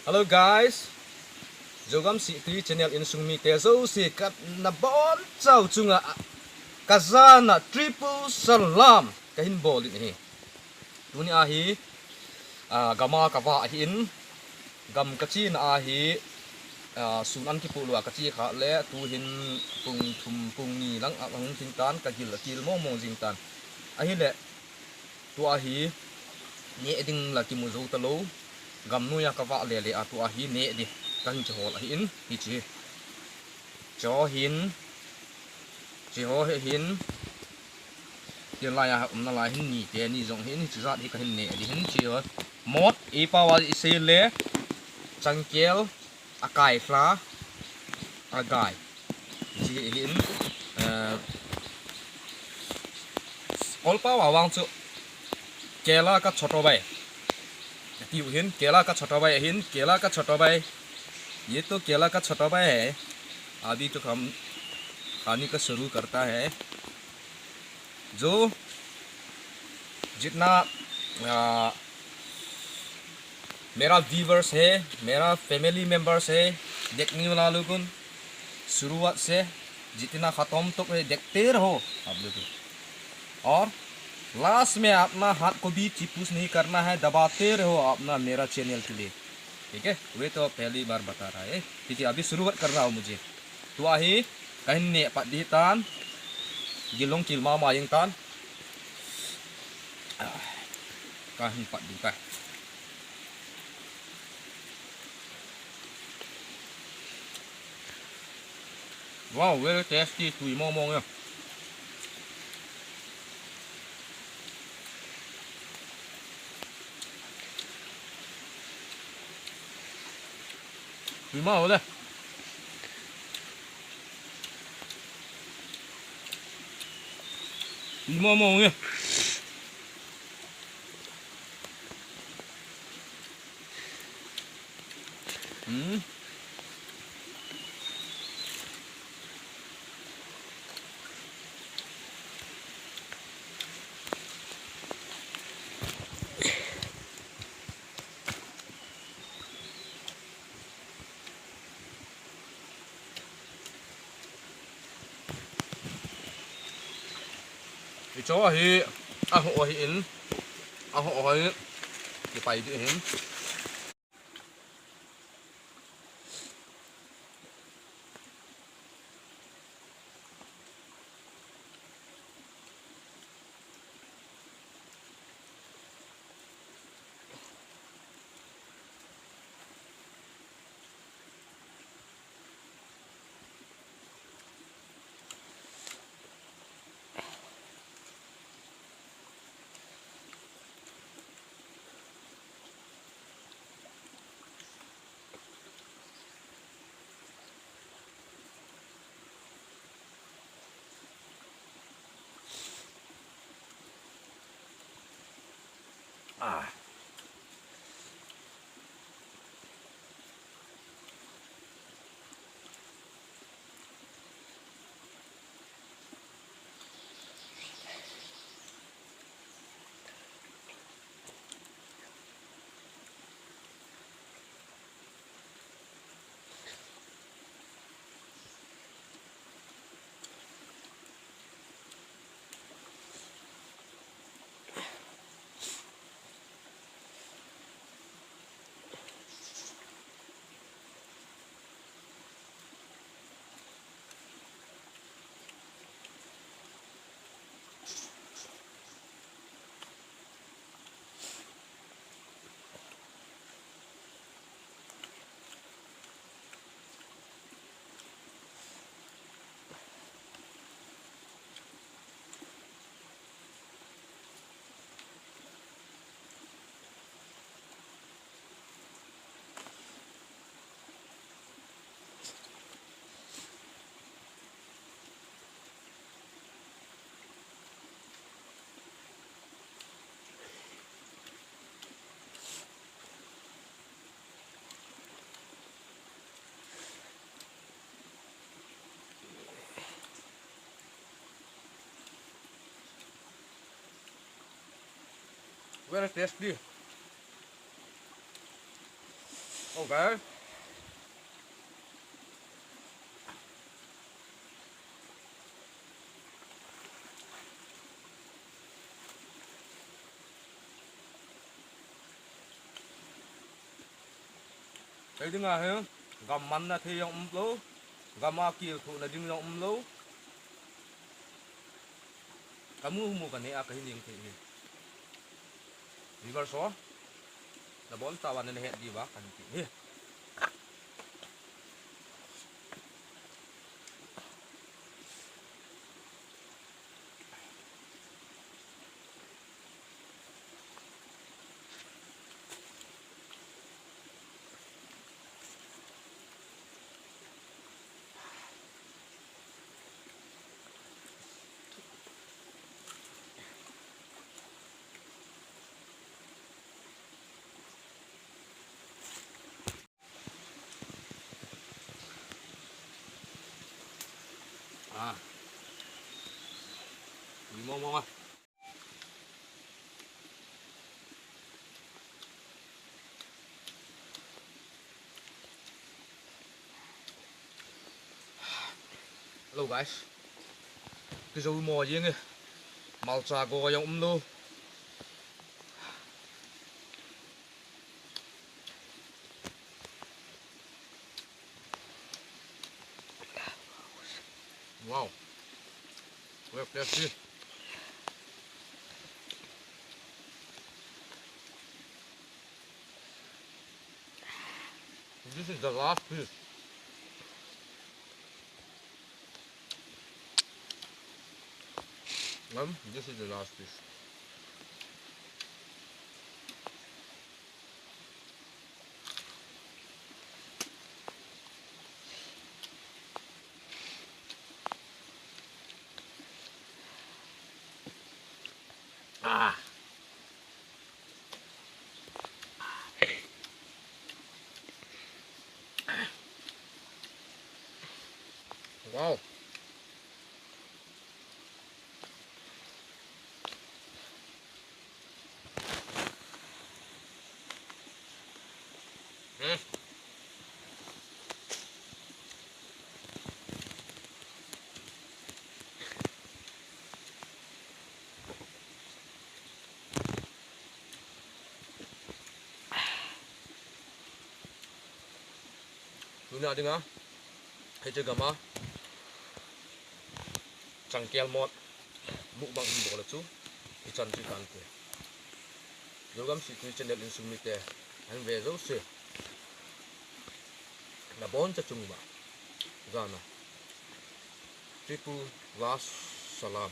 Hello guys, jogam si ti channel in sung mi te zo si kat na bon chau chunga kazana triple salam kahin bol in hi. Tuni ahi gama kawa hin gam kachi na ahi sunan ki pulu kachi kha le tu hin pung thum pung ni lang ang tin tan ka gil kil mo mo jing tan. Ahi le tu ahi ni eding la ki mu zo talo gam nu ya kawa le le atu ahi ne di kan chol hin hi chi cho hin chi ho hin tiền lai na lai hin ni te ni jong hin chi za di ka hin ne di hin chi ho mot e pa wa se le changkel akai fla agai chi hin ol pa wa wang chu kela ka choto bai tiu hin kela ka choto bai hin kela ka choto bai ये तो केला का छोटा भाई है अभी तो हम खाने का शुरू करता है जो जितना मेरा व्यूवर्स है मेरा फैमिली मेंबर्स है देखने वाला लोगों शुरुआत से जितना ख़त्म तक है देखते रहो आप लोग और लास्ट में अपना हाथ को भी चिपूस नहीं करना है दबाते रहो अपना मेरा चैनल के लिए ठीक है वे तो पहली बार बता रहा है ठीक है अभी शुरुआत कर रहा हूँ मुझे तो आही कहीं ने पदी तान गिलोंग किलमा मायंग तान कहीं पदी का wow very tasty tui mo mo nha tui mo đây tui mo mo nha thì chỗ thì hộ hiện hộ thì phải đi hiện very tasty Okay. Thấy tiếng à hả? Gầm mắn là thì ông lố. Gầm à kia thủ là đừng ông lố. Kamu mo kan ya kahin ding thi. River so. Na bon tawan na het di ba kan ti. À, đi mong mong à. Hello guys. Cái dâu mò gì nghe. Mal cha go yung lo. Wow. Well, let's see. This is the last piece. This is the last piece. Ah. Wow. Luna dengar. Hei gama. Cangkial mod. Mukbang ini boleh tu. Ikan cikan tu. Jogam si tu channel insummi te. An vezo se. Na bon cha chungba. Gana. Triple glass salam.